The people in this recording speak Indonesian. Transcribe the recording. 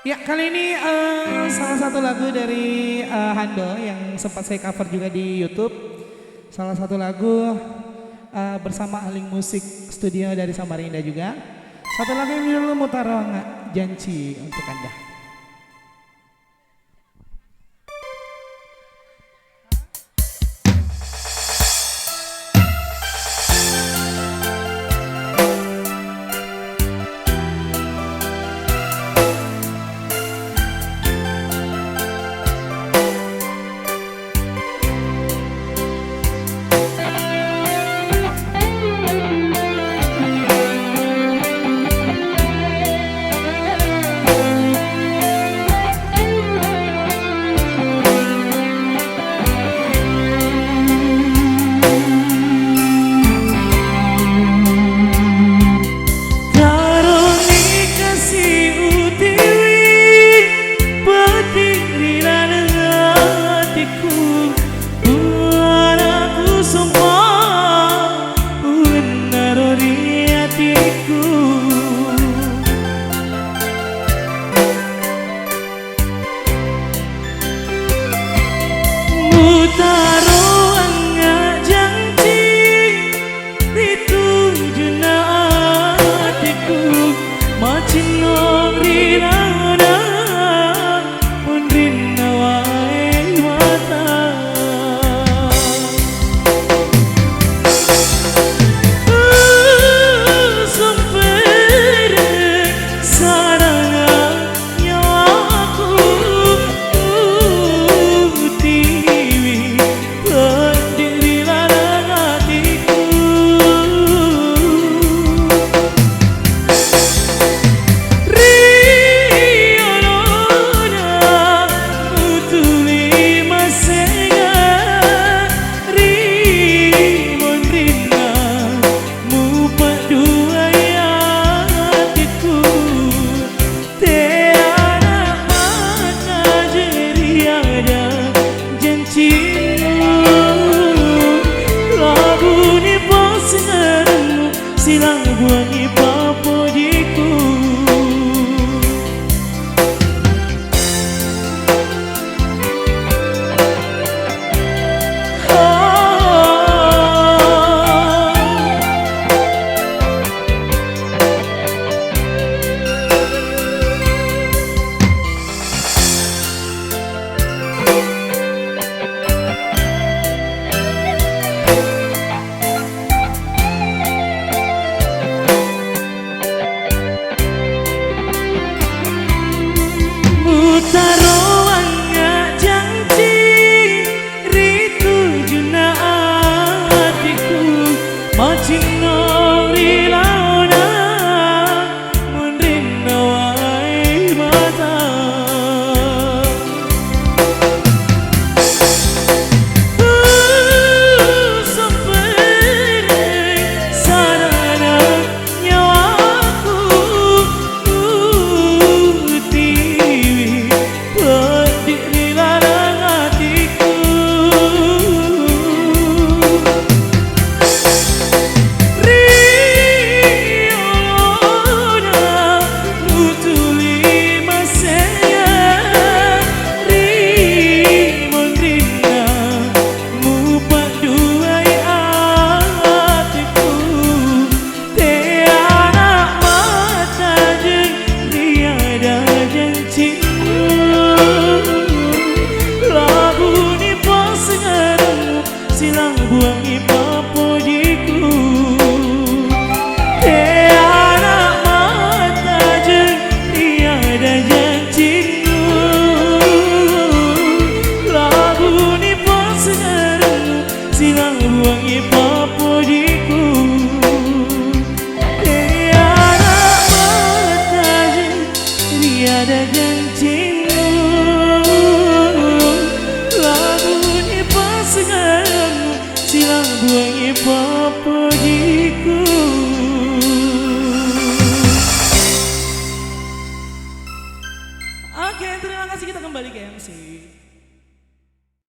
Ya, kali ini salah satu lagu dari Hando yang sempat saya cover juga di YouTube. Salah satu lagu bersama Aling Musik Studio dari Samarinda juga. Satu lagu yang judulnya Mutaronga Janji untuk Anda. Silang buangi papujiku. Taruhnya janji ritu juna hatiku macing nori launa mundrinda wai mata sampai sarana nyawaku silang buangi papujiku. Anak mata jeng tiada janjiku. Lagu ni pasangan silang buangi papujiku. Anak mata jeng tiada janjiku. Lagu ni pasangan silang buangi papujiku.